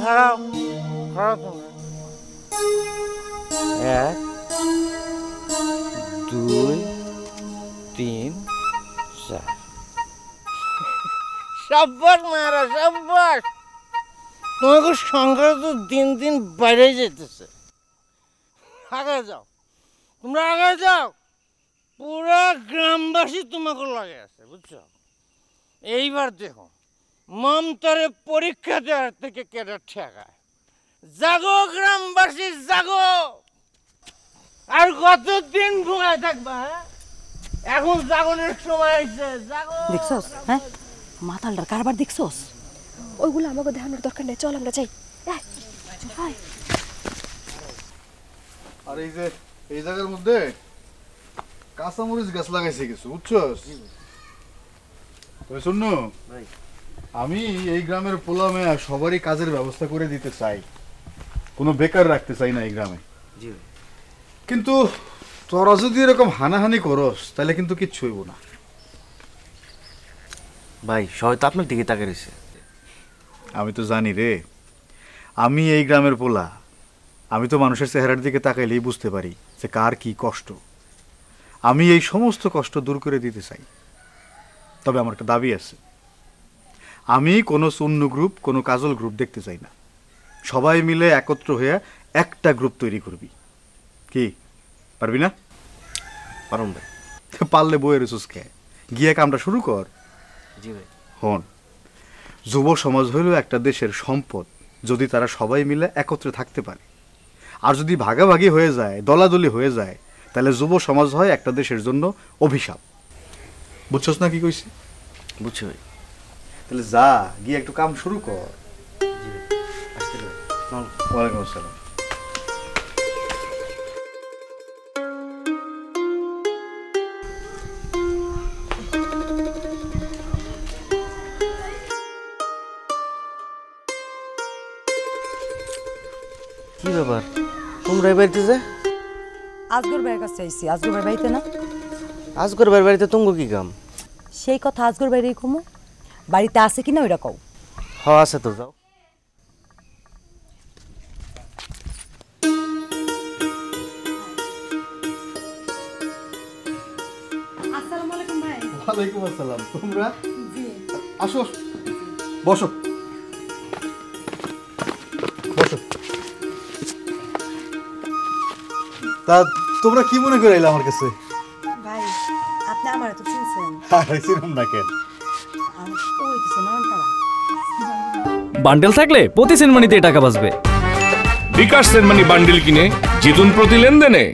খারাপ খারাপ তোমরা 1 2 3 4 সাব্বাস মারা সাব্বাস তোমাকে সংখ্যা তো দিন দিন বাইরে যেতেছে আগে যাও তোমরা আগে যাও পুরা গ্রামবাসী তোমাকে লাগে আছে বুঝছো এইবার দেখো মমতারে পরীক্ষা দেওয়ার থেকে কেটে ঠেকায় জাগো গ্রামবাসী জাগো আর কতদিন ঘুমায় থাকবা এখন জাগনের সময় হয়েছে জাগো দেখছস হ্যাঁ মাতালটার কারবার দেখছস ওইগুলো আমাকে দেখানোর দরকার নেই চল আমরা যাই আর এই জায়গার মধ্যে কাঁচামরিচ গাছ লাগাইছে কিছু বুঝছস শুনু আমি এই গ্রামের পোলা মেয়া সবারই কাজের ব্যবস্থা করে দিতে চাই কোনো বেকার রাখতে চাই না এই গ্রামে কিন্তু তোরা যদি এরকম হানাহানি করস তাহলে কিন্তু কিচ্ছু হইব না ভাই সবাই তো আপনার দিকে তাকিয়ে রয়েছে আমি তো জানি রে আমি এই গ্রামের পোলা আমি তো মানুষের চেহারার দিকে তাকাইলেই বুঝতে পারি যে কার কি কষ্ট আমি এই সমস্ত কষ্ট দূর করে দিতে চাই তবে আমার একটা দাবি আছে আমি কোনো চুন্নু গ্রুপ কোনো কাজল গ্রুপ দেখতে চাই না সবাই মিলে একত্র হয়ে একটা গ্রুপ তৈরি করবি কি পারবি না পারুন ভাই পারলে বইয়ের চুসকে গিয়ে কামটা শুরু কর জি ভাই হন যুব সমাজ হইল একটা দেশের সম্পদ যদি তারা সবাই মিলে একত্রে থাকতে পারে আর যদি ভাগাভাগি হয়ে যায় দলাদলি হয়ে যায় তাহলে যুব সমাজ হয় একটা দেশের জন্য অভিশাপ বুঝছস না কি কইছি বুঝছি ভাই তাহলে যা গিয়ে একটু কাম শুরু কর জি ভাই আসতে ভাই ওয়ালাইকুম আসসালাম কি ব্যাপার তোমরা এই বাড়িতে যা আজগর ভাইয়ের কাছে আইছি আজগর ভাই বাড়িতে না আজগর ভাইয়ের বাড়িতে তুঙ্গ কি কাম সেই কথা আজগর ভাইয়েরই কমু বাড়িতে আছে কিনা ওইটা কও হ আছে তো যাও আসসালামু আলাইকুম ভাই ওয়ালাইকুম আসসালাম তোমরা আসো বসো বসো তা তোমরা কি মনে করে এলে আমার কাছে ভাই আপনি আমার তো চিনছেন আরে চিনুম না কেন ওই তো নয়নতারা বান্ডেল থাকলে প্রতি সেনমানিতে টাকা বাঁচবে। বিকাশ সেনমানি বান্ডিল কিনে জিতুন প্রতি লেনদেনে।